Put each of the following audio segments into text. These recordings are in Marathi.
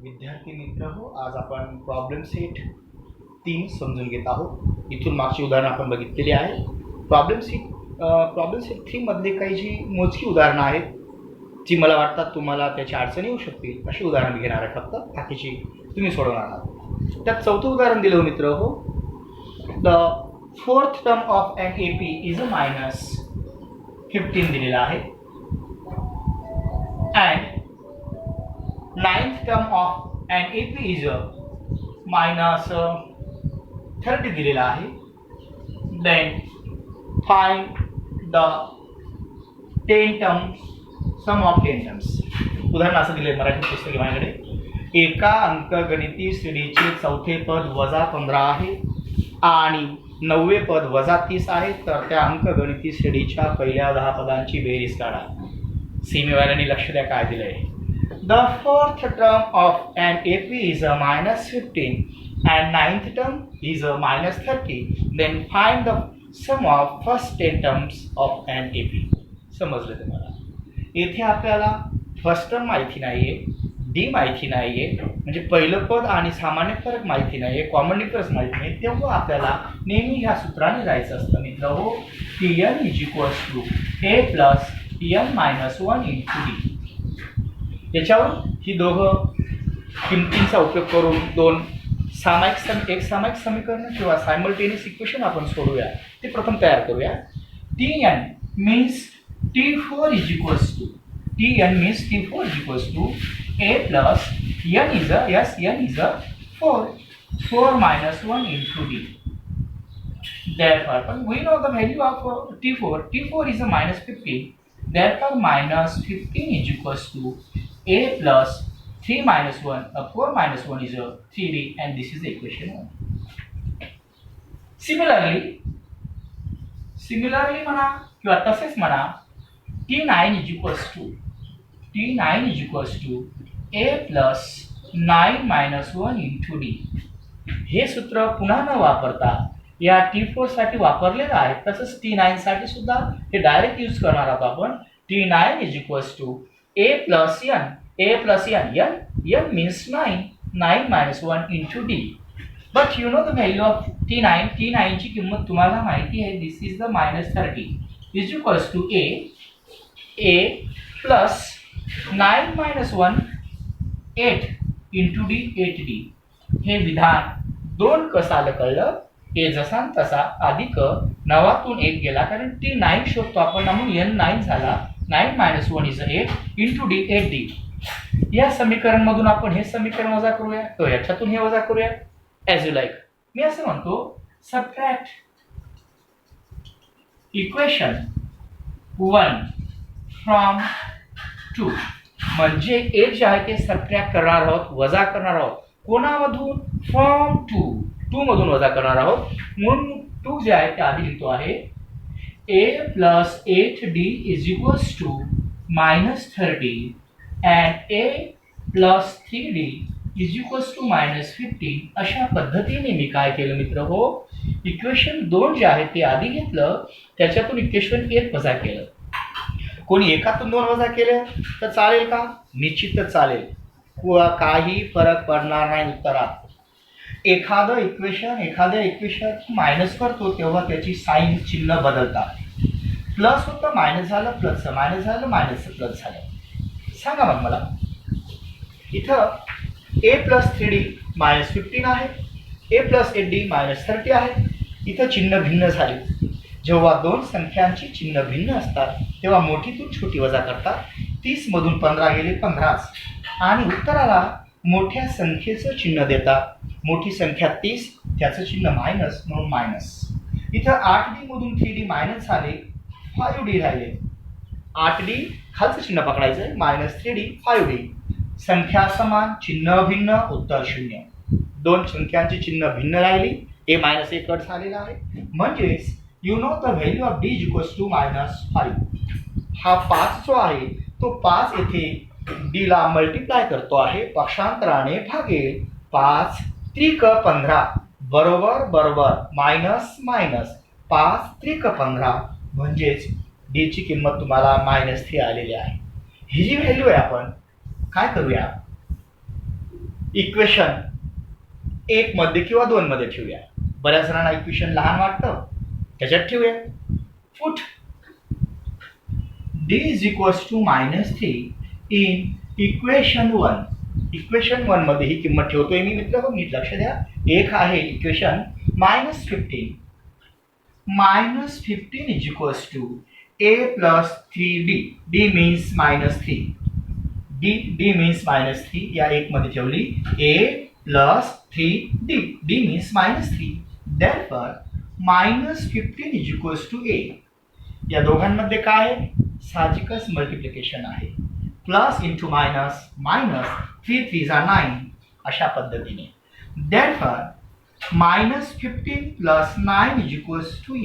विद्यार्थी मित्र हो, आज आपण प्रॉब्लेम सेट 3 समजून घेत आहोत. इथून मागची उदाहरणं आपण बघितलेली आहे. प्रॉब्लेम सेट 3 मधले काही जी मोजकी उदाहरणं आहेत जी मला वाटतात तुम्हाला त्याची अडचण येऊ शकतील अशी उदाहरणं घेणार आहे. फक्त बाकीची तुम्ही सोडवणार आहात. त्यात चौथं उदाहरण दिलं मित्र हो. The fourth term of an AP is -15 दिलेला आहे and ninth term of an AP is -30 दिलेला आहे. then find the 10 terms sum of 10 terms. उदाहरण असं दिले मराठी पुस्तक माझ्याकडे. एका अंकगणिती श्रेणीचे चौथे पद -15 आहे आणि 9वे पद -30 आहे. तर त्या अंकगणिती श्रेणीच्या पहिल्या 10 पदांची बेरीज काढा. सीमेवाल्यांनी लक्ष द्या काय दिलंय. The fourth term of an AP is -15 and ninth term is -30. Then find the sum of first 10 terms of an AP. समजलं तुम्हाला? येथे आपल्याला फर्स्ट टर्म माहिती नाहीये, डी माहिती नाहीये, म्हणजे पहिलं पद आणि सामान्य फरक माहिती नाहीये, कॉमन डिफरन्स माहिती नाही. तेव्हा आपल्याला नेहमी ह्या सूत्राने जायचं असतं मित्र हो. Tn = a + n - 1 × d. याच्यावर ही दोघं किमतींचा उपयोग करून दोन एक सामायिक समीकरण किंवा सायमल्टेनियस इक्वेशन आपण सोडवूया. ते प्रथम तयार करूया. Tn means T4 = a + n is 4 - 1 × d. Therefore, we know the value of T4. T4 is -15. Therefore, -15 = a + 3 - 1 4 - 1 is 3d, and this is equation 1. Similarly म्हणा किंवा तसेच म्हणा T9 = a + 9 - 1 × d. हे सूत्र पुन्हा न वापरता या T4 साठी वापरलेलं आहे. तसंच T9 साठी सुद्धा हे डायरेक्ट यूज करणार आहोत आपण. T9 = a + n. a + n. n means 9. 9 - 1 × d. But you know the value of T9. T9 ची किंमत तुम्हाला माहिती आहे. This is the -30 = a + 9 - 1 8 × d 8d. हे विधान 2 कसं आलं कळलं? a जसा तसा अधिक 9तून 1 गेला कारण T9 शोधतो आपण म्हणून n 9 झाला. 9 - 1 is 8 × d 8d. या समीकरण मधून आपण हे समीकरण वजा करूया, तो याच्यातून हे वजा करूया, ॲज यू लाईक. मी असं म्हणतो सबट्रॅक्ट इक्वेशन 1 फ्रॉम 2. म्हणजे एक जे आहे ते सबट्रॅक्ट करणार आहोत, वजा करणार आहोत. कोणामधून? फ्रॉम 2 मधून वजा करणार आहोत. म्हणून 2 जे आहे ते आधी लिहितो आहे. a + 8d = -30 and a + 3d = -15. अशा पद्धतीने मी काय केलं मित्र हो, इक्वेशन 2 जे आहे ते आधी घेतलं, त्याच्यातून इक्वेशन 1 वजा केलं. कोणी एकातून 2 वजा केलं तर चालेल का? निश्चितच चालेल. काही फरक पडणार नाही उत्तरात. एखाद्या इक्वेशन मायनस करतो तेव्हा त्याची साइन चिन्ह बदलतात. प्लस होतं मायनस झालं, प्लसचं मायनस झालं, मायनसचं प्लस झालं. सांगा मग मला. इथं a + 3d -15 आहे, a + 8d -30 आहे. इथं चिन्ह भिन्न झाले. जेव्हा दोन संख्यांची चिन्ह भिन्न असतात तेव्हा मोठीतून छोटी वजा करतात. 30 मधून 15 गेले 15 आणि उत्तराला मोठ्या संख्येचं चिन्ह देतात. मोठी संख्या 30, त्याचं चिन्ह मायनस म्हणून मायनस. इथं 8d मधून 3d मायनस झाले, 5d राहिले. 8d खालचं चिन्ह पकडायचं, -3d 5d. संख्या समान, चिन्ह भिन्न, उत्तर 0. दोन संख्यांची चिन्ह भिन्न राहिली, a - 1 कट झालेला आहे. म्हणजेच you know the value of d = -5. हा 5 जो आहे तो 5 येथे d ला मल्टिप्लाय करतो आहे, पक्षांतराने भागेल. 5 त्रिक 15 बरोबर मायनस 5 त्रिक 15 म्हणजेच d ची किंमत तुम्हाला -3 आलेली आहे. ही जी व्हॅल्यू आहे आपण काय करूया, इक्वेशन 1 मध्ये किंवा 2 मध्ये ठेवूया. बऱ्याच जणांना इक्वेशन लहान वाटतं, त्याच्यात ठेवूया. Put d is equals to -3 in equation 1. Equation 1 मध्ये ही किंमत ठेवतोय मी मित्र, नीट लक्ष द्या. एक आहे equation -15. -15 is equals to a plus 3d. d means -3. d means -3. या एक मध्ये ठेवली a plus 3d. d means -3. Therefore -15 is equals to a. या दोघांमध्ये काय आहे? साहजिकच मल्टिप्लिकेशन आहे. प्लस इंटू मायनस, मायनस 3 3 जा 9 अशा पद्धतीने. Therefore -15 plus 9 is equals to a.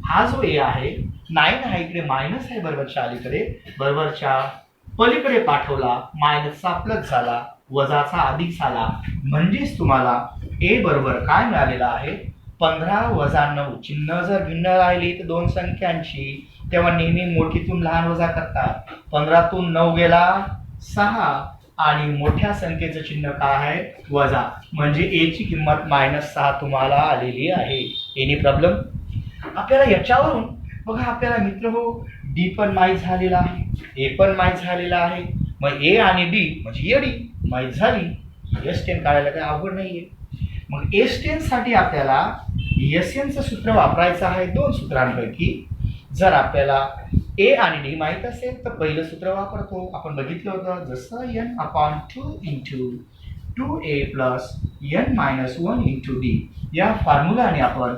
हा जो a आहे, 9 हा इकडे मायनस आहे बरोबरच्या अलीकडे, बरोबरच्या पलीकडे पाठवला, मायनसचा प्लस झाला, वजाचा अधिक झाला, म्हणजेच तुम्हाला a बरोबर काय मिळालेला आहे? 15 वजा 9. चिन्ह जर भिन्न राहिली तर दोन संख्यांची, तेव्हा नेहमी मोठीतून लहान वजा करतात. 15 तून 9 गेला 6 आणि मोठ्या संख्येचं चिन्ह काय आहे? वजा. म्हणजे a ची किंमत -6 तुम्हाला आलेली आहे. Any problem? आपल्याला याच्यावरून बघा, आपल्याला मित्र हो d पण माहित झालेला आहे, a पण माहित झालेला आहे. मग a आणि d म्हणजे एडी माहित झाली. S10 काढायला काही अवघड नाहीये. मग S10 साठी आपल्याला SNचं सूत्र वापरायचं आहे. दोन सूत्रांपैकी जर आपल्याला a आणि d माहित असेल तर पहिलं सूत्र वापरतो. आपण बघितलं होतं, जसं n/2 into 2a plus n-1 into d. या फॉर्म्युलाने आपण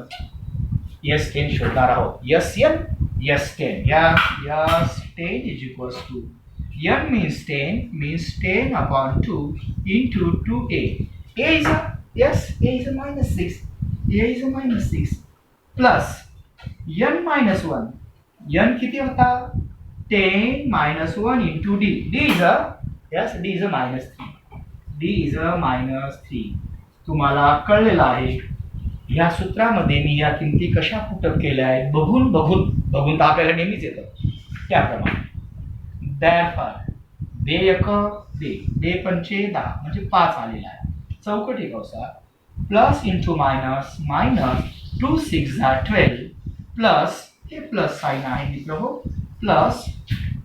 S10 शोधणार आहोत. S10 S10 is equals to n means 10/2 into 2a. a is a -6. a is a -6 plus n-1. n किती होता? 10-1 into d. d is a -3. d is a -3. तुम्हाला कळलेलं आहे. या सूत्रामध्ये मी या किमती कशा पुटअप केल्या आहेत बघून तर आपल्याला नेहमीच येतं त्याप्रमाणे. Therefore दे एक दे पंचे 10 म्हणजे 5 आलेला आहे. चौकटी कंसात प्लस इंटू मायनस, मायनस 2 6 जा 12 प्लस, हे प्लस साइन आहे मित्र हो, प्लस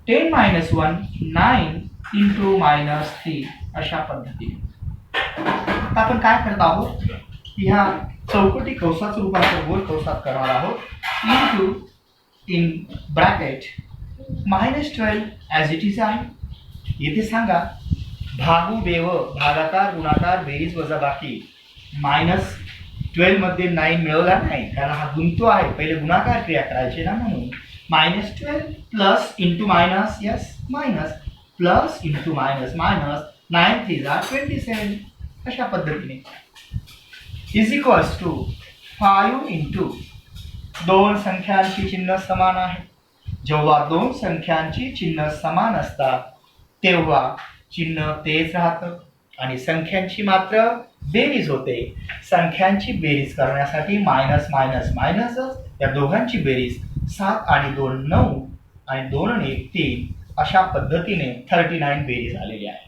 10-1 9 इंटू -3 अशा पद्धतीने. आता आपण काय करत आहोत? ह्या चौकटी कंसाचं रूपांतर गोल कंसात करणार आहोत. Into in bracket -12 as it is आहे. येथे सांगा भागू बेव, भागाकार गुणाकार बेरीज वजाबाकी. -12 मध्ये 9 मिळवला नाही कारण हा गुणतो आहे, पहिले गुणाकार क्रिया करायची ना, म्हणून -12 plus into minus, yes minus, plus into minus, minus 9 3 जा 27 अशा पद्धतीने इज इक्वल्स टू 5 इंटू दोन संख्यांची चिन्ह समान आहे. जेव्हा दोन संख्यांची चिन्ह समान असतात तेव्हा चिन्ह तेच राहतं आणि संख्यांची मात्र बेरीज होते. संख्यांची बेरीज करण्यासाठी मायनस मायनस मायनसच, या दोघांची बेरीज 7 आणि 2 9 आणि 2 आणि 1 3 अशा पद्धतीने 39 बेरीज आलेली आहे.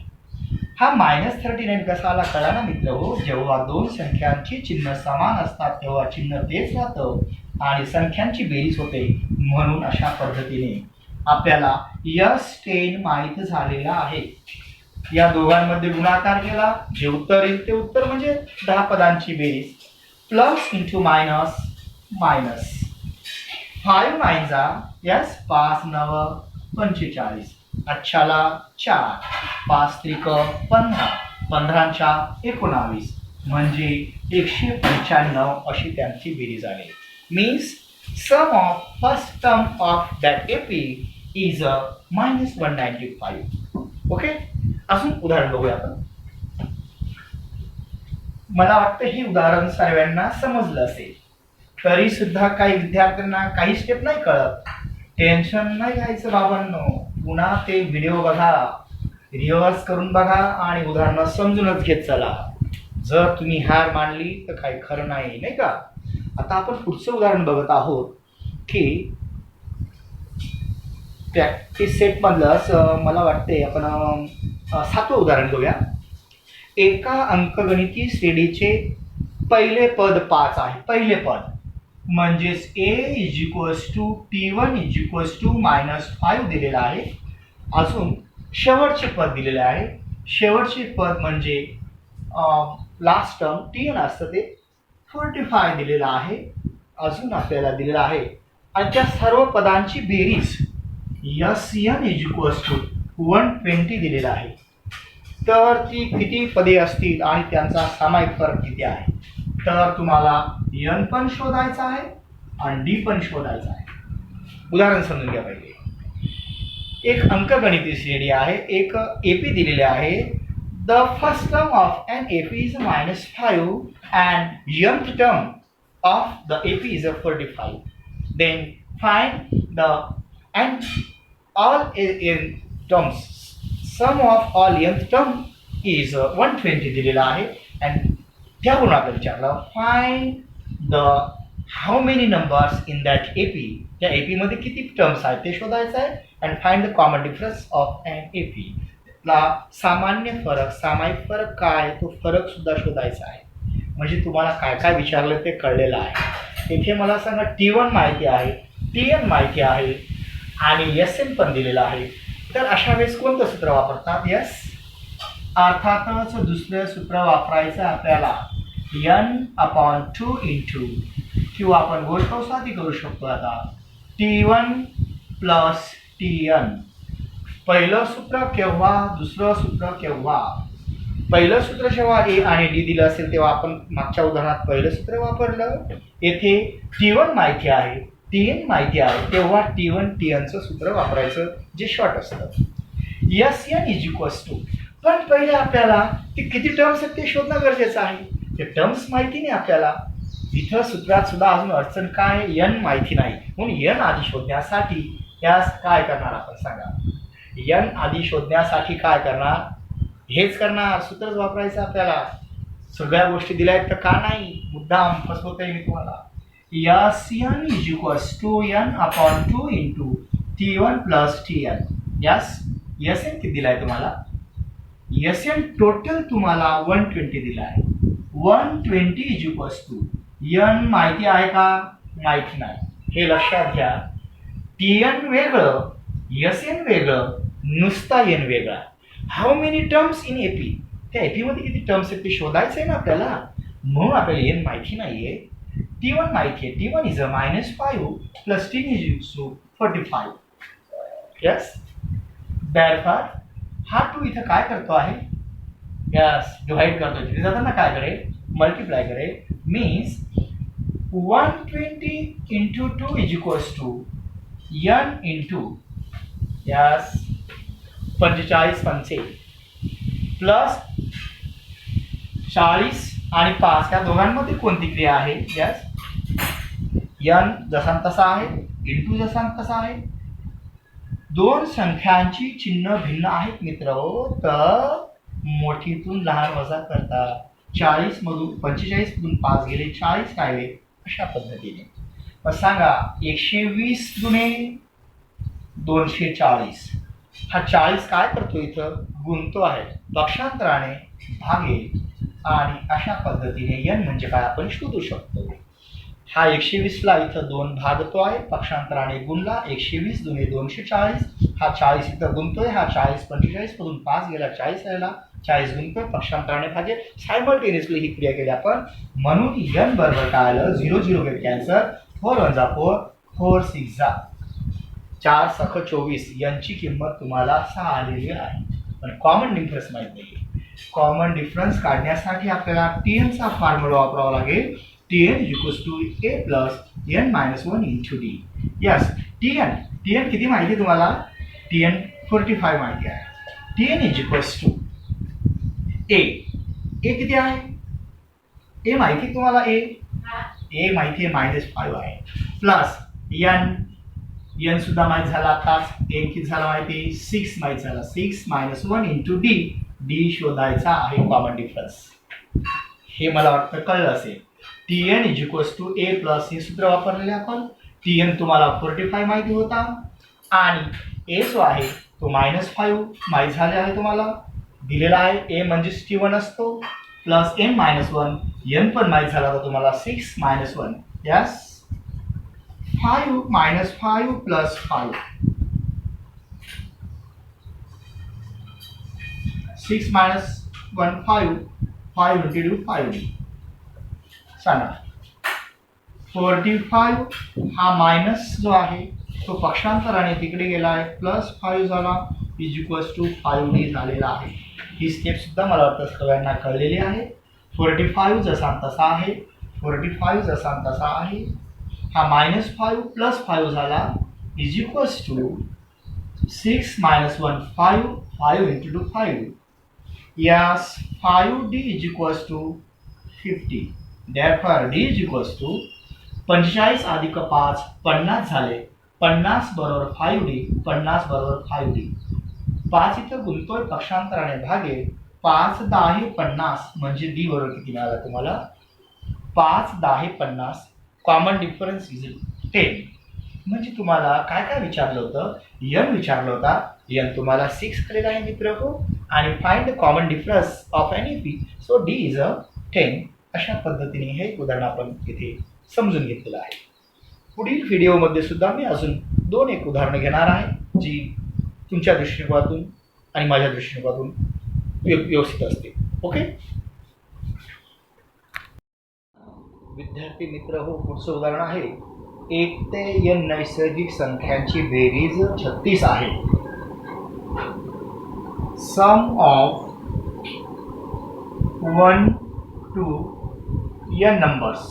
हा -39 कसा आला कळा ना मित्र हो? जेव्हा दोन संख्यांची चिन्ह समान असतात तेव्हा चिन्ह तेच राहतं आणि संख्यांची बेरीज होते, म्हणून अशा पद्धतीने आपल्याला S10 माहित झालेला आहे. या दोघांमध्ये गुणाकार केला, जे उत्तर येईल ते उत्तर म्हणजे 10 पदांची बेरीज. प्लस इंटू मायनस, मायनस 5 9 जा, यस 5 9 45, अच्छाला 4, 5 त्रिक 15, 15 19 म्हणजे 195 अशी त्यांची बेरीज आहे. Means sum of first term of that AP is -195. Okay, अजून उदाहरण बघूया आपण. मला वाटतं हे उदाहरण सर्वांना समजलं असेल, तरी सुद्धा काही विद्यार्थ्यांना काही स्टेप नाही कळत. टेन्शन नाही घ्यायचं बाबांनो, पुन्हा ते व्हिडिओ बघा, रिव्हर्स करून बघा आणि उदाहरणं समजूनच घेत चला. जर तुम्ही हार मानली तर काही खरं नाही, नाही का? आता आपण पुढचं उदाहरण बघत आहोत की प्रॅक्टिस सेट मधलंच मला वाटते आपण 7वं उदाहरण बघूया. एका अंकगणिती श्रेणीचे पहिले पद 5 आहे. पहिले पद म्हणजेच a T1 -5 दिलेलं आहे. अजून शेवटचे पद दिलेले आहे. शेवटचे पद म्हणजे लास्ट टर्म Tn असतं ते 45 दिलेलं आहे. अजून आपल्याला दिलेलं आहे आणि त्या सर्व पदांची बेरीज Sn 120 दिलेलं आहे. तर ती किती पदे असतील आणि त्यांचा सामायिक फरक किती आहे, तर तुम्हाला n पण शोधायचा आहे आणि d पण शोधायचा आहे. उदाहरण समजून घ्या. पहिले एक अंकगणिती श्रेणी आहे. एक AP दिलेले आहे. The first term of an AP is -5 and nth term of the AP is 45. Then find the and all in terms. Sum of all nth term is 120 दिलेला आहे. and त्यावरून आपल्याला विचारलं find the how many numbers in that AP. त्या AP मध्ये किती टर्म्स आहेत ते शोधायचं आहे. And find the common difference of an AP. ला सामान्य फरक, सामायिक फरक काय, तो फरक सुद्धा शोधायचा आहे. म्हणजे तुम्हाला काय काय विचारलं ते कळलेलं आहे. इथे मला सांगा T1 माहिती आहे, Tn माहिती आहे आणि Sn पण दिलेलं आहे. तर अशा वेळेस कोणतं सूत्र वापरतात? अर्थातच दुसरं सूत्र वापरायचं आपल्याला n/2 इंटू, किंवा आपण गोलकौसातही करू शकतो. आता T1 + Tn. पहिलं सूत्र केव्हा, दुसरं सूत्र केव्हा? पहिलं सूत्र जेव्हा A आणि D दिलं असेल तेव्हा आपण मागच्या उदाहरणात पहिलं सूत्र वापरलं. येथे T1 माहिती आहे, Tn माहिती आहे, तेव्हा T1 Tnचं सूत्र वापरायचं जे शॉर्ट असतं. Sn पण पहिले आपल्याला ते किती टर्म्स आहेत ते शोधणं गरजेचं आहे. ते टर्म्स माहिती नाही आपल्याला. इथं सूत्रात सुद्धा अजून अडचण काय, n माहिती नाही. म्हणून n आधी शोधण्यासाठी यास काय करणार आपण सांगा? n आधी शोधण्यासाठी काय करणार? हेच करणार, सूत्रच वापरायचं आपल्याला. सगळ्या गोष्टी दिल्या आहेत तर का नाही, मुद्दाम फसवतोय मी तुम्हाला. Sn n/2 into T1 + Tn. Sn किती दिलाय तुम्हाला? Sn टोटल तुम्हाला 120 दिला आहे. 120 n माहिती आहे का? माहिती नाही. हे लक्षात घ्या. Tn वेगळं, Sn वेगळं, नुसता n वेगळा. How many terms in AP. त्या AP मध्ये किती टर्म्स आहेत ते शोधायचं आहे ना आपल्याला. म्हणून आपल्याला n माहिती नाहीये, T1 माहिती आहे. T1 is -5 + Tn is 45. Yes. therefore हा 2 इथं काय करतो आहे? डिवाइड करतो. तिथे जाताना काय करेल? मल्टिप्लाय करेल. मीन्स 120 इंटू 2 n इंटू 45 पंचे प्लस 40 आणि 5 या दोघांमध्ये कोणती क्रिया आहे? n जसा तसा आहे, इंटू जसा तसा आहे. दोन संख्यांची चिन्ह भिन्न आहेत मित्र. तर मोठीतून लहान वजा करतात. 45 मधून 5 गेले, 40 राहिले. अशा पद्धतीने मग सांगा 120 गुणे 240. हा 40 काय करतो? इथं गुणतो आहे, पक्षांतराने भागेल. आणि अशा पद्धतीने n म्हणजे काय आपण शोधू शकतो. हा 120ला इथं 2 भागतो आहे, पक्षांतराने गुणला. 120 गुणे 240. हा 40 इथं गुणतोय. हा 40 45 मधून 5 गेला, 40 राहिला. 40 गुणतोय, पक्षांतराने भागेल. सायमल्टेनियसली ही क्रिया केली आपण. म्हणून n बरोबर काय आलं? 0 0 गेट कॅन्सर. 4 1 जा 4, 4 6 जा 4 सख 24. यांची किंमत तुम्हाला 6 आलेली आहे. पण कॉमन डिफरन्स माहित नाही. कॉमन डिफरन्स काढण्यासाठी आपल्याला Tnचा फॉर्म्युला वापरावा लागेल. Tn = A + n-1 into D. Yes. Tn किती माहिती तुम्हाला? Tn 45 माहिती आहे. Tn = A. A किती आहे? A माहिती तुम्हाला? A माहिती आहे -5 आहे. प्लस n सुद्धा माहीत झाला. आताच a किती झाला माहिती? 6 माहीत झाला. 6 - 1 इंटू D. D शोधायचा आहे कॉमन डिफरन्स. हे मला वाटतं कळलं असेल. Tn = A प्लस हे सूत्र वापरलेले आपण. Tn तुम्हाला 45 माहिती होता आणि A जो आहे तो -5 माहीत झाले आहे तुम्हाला. दिलेला आहे ए म्हणजे 1 असतो प्लस n मायनस 1 n पण माहीत झाला तर तुम्हाला 6 minus 1 yes 5 minus 5 plus 5 6 minus 1 5 5 into 5 सांगा 45 हा मायनस जो आहे तो पक्षांतराने तिकडे गेला आहे प्लस 5 झाला इज इक्वल्स टू 5d झालेला आहे. ही स्टेप सुद्धा मला वाटतं सगळ्यांना कळलेली आहे. 45 जसा तसा आहे 45 जसा तसा आहे हा मायनस 5 प्लस 5 झाला is equals to 6 minus 1 5 5 into 5 यास 5d is equals to 50 therefore d is equals to 45 अधिक 5 50 झाले 50 बरोबर 5d 50 बरोबर 5d 5 इथं गुंतोय पक्षांतराने भागे 5 10 50 म्हणजे d बरोबर किती मिळाला तुम्हाला 5 10 50 कॉमन डिफरन्स इज 10 म्हणजे तुम्हाला काय काय विचारलं होतं n विचारलं होता n तुम्हाला 6 आलेला आहे मित्र हो आणि find the common difference of any P so d is 10 अशा पद्धतीने हे उदाहरण आपण इथे समजून घेतलेलं आहे. पुढील व्हिडिओमध्ये सुद्धा मी अजून 2-1 उदाहरणं घेणार आहे जी तुमच्या दृष्टिकोनातून आणि माझ्या दृष्टिकोनातून व्यवस्थित असते. ओके विद्यार्थी मित्र हो पुढचं उदाहरण आहे 1 ते n नैसर्गिक संख्यांची बेरीज 36 आहे. Sum of 1 to n numbers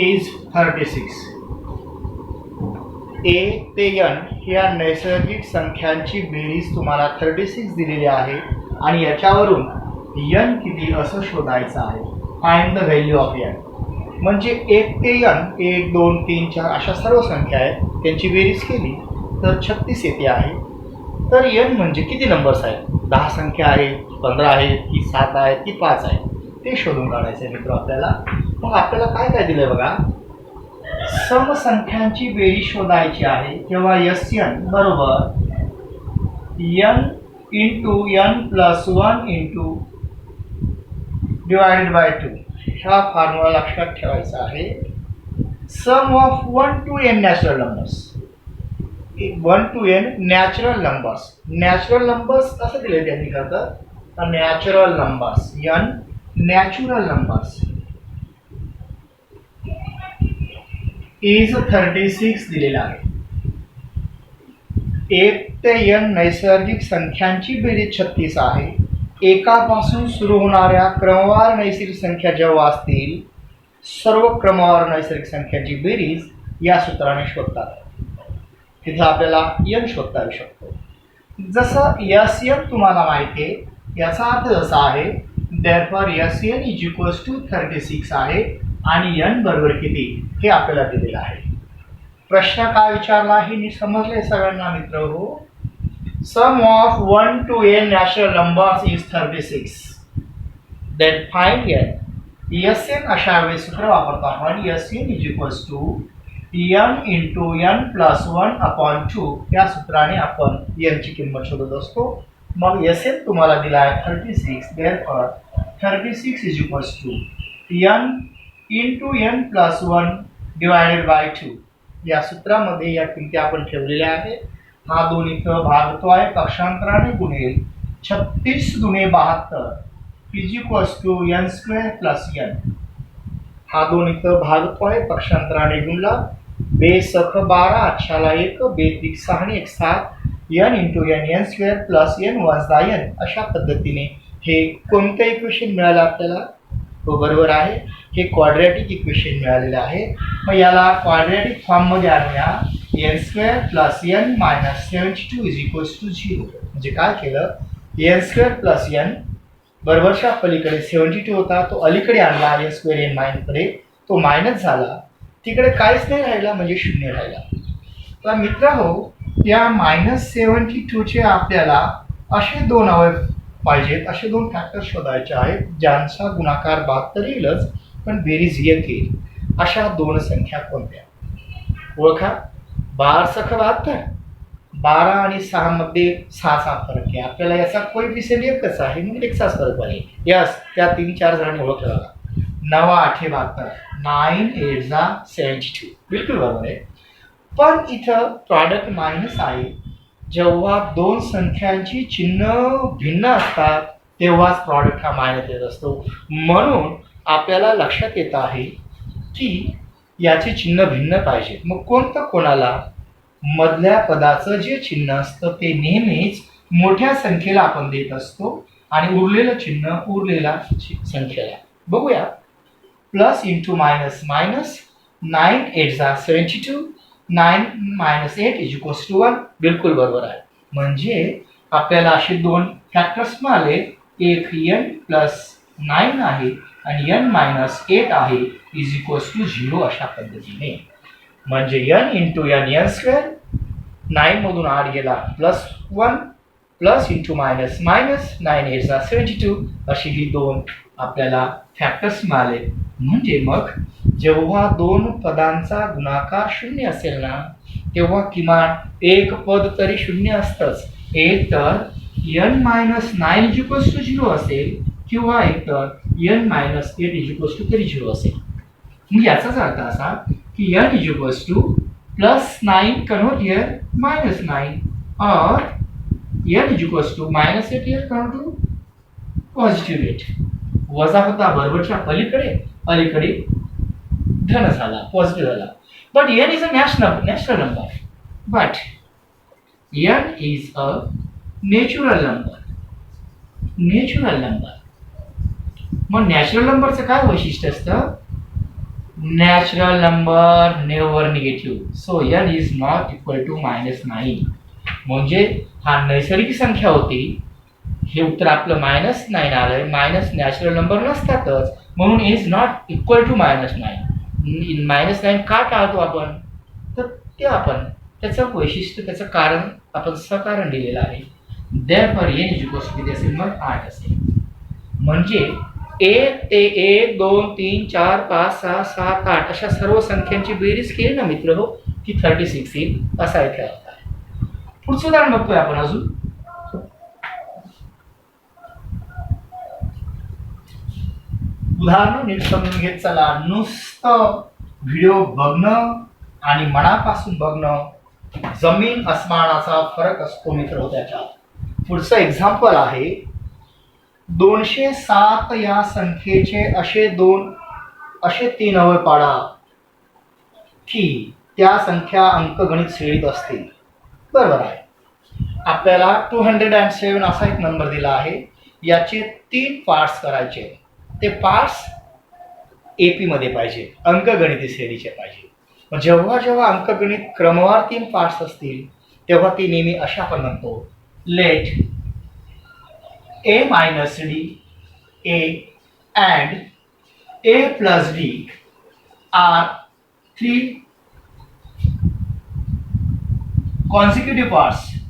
is 36. A ते n या नैसर्गिक संख्यांची बेरीज तुम्हाला 36 दिलेली आहे आणि याच्यावरून n किती असं शोधायचं आहे. Find the value of n म्हणजे 1 ते n 1 2 3 4 अशा सर्व संख्या आहेत त्यांची बेरीज केली तर 36 येते आहे. तर n म्हणजे किती नंबर्स आहेत 10 संख्या आहेत 15 आहेत की 7 आहेत की 5 आहेत ते शोधून काढायचं आहे मित्र आपल्याला. मग आपल्याला काय काय दिलंय बघा समसंख्यांची बेरीज शोधायची आहे तेव्हा Sn बरोबर n into n plus 1 into divided by 2 हा फॉर्म्युला लक्षात ठेवायचा आहे. Sum of 1 to n natural numbers 1 to n natural numbers असं दिले त्यांनी करतात natural numbers n natural numbers is 36 दिलेला आहे. 1 ते n नैसर्गिक संख्यांची बेरीज 36 आहे. एकापासून सुरू होणाऱ्या क्रमवार नैसर्गिक संख्या जेव्हा असतील सर्व क्रमवार नैसर्गिक संख्यांची बेरीज या सूत्राने शोधतात. तिथं आपल्याला n शोधता येऊ शकतो. जसं Sn तुम्हाला माहिती आहे याचा अर्थ जसा आहे therefore Sn is equals to 36 आहे आणि n बरोबर किती हे आपल्याला दिलेलं आहे. प्रश्न काय विचारला हे मी समजले सगळ्यांना मित्र हो. Sum of 1 to n natural numbers is 36 then find Sn अशा वेळेस सूत्र वापरतो आपण Sn is equals to n into n plus 1 upon 2 या सूत्राने आपण n ची किंमत शोधत असतो. मग Sn तुम्हाला दिला आहे 36 therefore 36 is equals to n into n plus 1 divided by 2 या सूत्रामध्ये या किमती आपण ठेवलेल्या आहेत. हा 2 इथं भागतो आहे पक्षांतराने गुणेल 36 दुणे 72 is equals to n square plus n हा 2 इथं भागतो आहे पक्षांतराने गुणला 2 सख 12 अच्छाला 1 2 त्रिक 6 आणि 1 7 n into n square plus n वजा n अशा पद्धतीने हे कोणतं इक्वेशन मिळालं आपल्याला तो बरोबर आहे हे क्वाड्रॅटिक इक्वेशन मिळालेलं आहे. मग याला क्वाड्रॅटिक फॉर्ममध्ये आणूया n square plus n minus 72 is equals to 0 म्हणजे काय केलं n स्क्वेअर प्लस n बरोबरच्या पलीकडे 72 होता तो अलीकडे आणला n स्क्वेअर n मायनसकडे तो मायनस झाला तिकडे काहीच नाही राहिला म्हणजे 0 राहिला. तर मित्र हो या -72 चे आपल्याला असे 2 अवयव पाहिजेत असे 2 फॅक्टर शोधायचे आहेत ज्यांचा गुणाकार 72 येईलच पण बेरीज 1 येईल. अशा 2 संख्या कोणत्या ओळखा 12 सख 72 12 आणि 6 मध्ये 6चा फरक आहे. आपल्याला याचा कोएफिशियंट एकच आहे म्हणजे एकचाच फरक आहे. यस, त्या 3-4 जणांनी ओळखलं बघा. 9 8 72, 9 8 जा 72. बिलकुल बरोबर आहे. पण इथं प्रॉडक्ट मायनस आहे. जेव्हा दोन संख्यांची चिन्ह भिन्न असतात तेव्हाच प्रॉडक्ट हा मायनस येत असतो. म्हणून आपल्याला लक्षात येत आहे की याचे चिन्ह भिन्न पाहिजे. मग कोणतं कोणाला? मधल्या पदाचं जे चिन्ह असतं ते नेहमीच मोठ्या संख्येला आपण देत असतो आणि उरलेलं चिन्ह उरलेल्या संख्येला. बघूया. प्लस इंटू मायनस मायनस, 9 8 जा 72, 9 मायनस 8 इज इक्वल्स टू 1. बिलकुल बरोबर आहे. म्हणजे आपल्याला असे दोन फॅक्टर्स मिळाले. एक n प्लस 9 आहे आणि n मायनस 8 आहे इज इक्वल्स टू 0 अशा पद्धतीने. म्हणजे n इंटू n स्क्वेअर, 9 मधून 8 गेला plus 1 plus into minus minus, 9 8 जा 72 अशी ही दोन आपल्याला फॅक्टर्स मिळाले. म्हणजे मग जेव्हा दोन पदांचा गुणाकार शून्य असेल ना तेव्हा किमान एक पद तरी शून्य असतंच. एक तर n minus 9 is equals to 0 असेल किंवा एक तर n minus 8 is equals to तरी 0 असेल. मग याचाच अर्थ असा कि n is equals to plus 9 convert here minus 9 और n is equals to minus 8 here convert to positive 8. वजा होता बरोबरच्या पलीकडे, अलीकडे धन झाला, पॉझिटिव्ह झाला. But n is a natural number. But n is a natural number. Natural number. मग नॅचरल नंबरचं काय वैशिष्ट्य असतं? Natural number never negative. So n is not equal to minus 9. म्हणजे हा नैसर्गिक संख्या होती. हे उत्तर आपलं मायनस 9 आलंय. मायनस नॅचरल नंबर नसतातच म्हणून is not equal to minus 9. Minus 9 का टाळतो आपण? तर ते आपण त्याचं वैशिष्ट्य, त्याचं कारण आपण सकारण दिलेलं आहे. therefore n is equal to किती असेल? मग 8 असेल. म्हणजे 1 ते 1 2 3 4 5 6 7 8 अशा सर्व संख्यांची बेरीज केली ना मित्र हो की 36 येईल असा इथे अर्थ आहे. पुढचं उदाहरण बघतोय आपण अजून. उदाहरण नीट समजून घेत चला. नुसतं व्हिडिओ बघणं आणि मनापासून बघणं जमीन अस्मानाचा फरक असतो मित्र हो त्याच्यात. पुढचं एक्झाम्पल आहे. 207 या संख्येचे असे 3 अवयव पाडा की त्या संख्या अंकगणित श्रेणीत असतील. बरोबर आहे. आपल्याला 207 असा एक नंबर दिला आहे. याचे 3 पार्ट्स करायचे. ते पार्ट्स एपी मध्ये पाहिजे, अंकगणित श्रेणीचे पाहिजे. मग जेव्हा जेव्हा अंकगणित क्रमवार 3 पार्ट्स असतील तेव्हा ती नेहमी अशा आपण म्हणतो. Let a minus d a and a plus d are 3 consecutive parts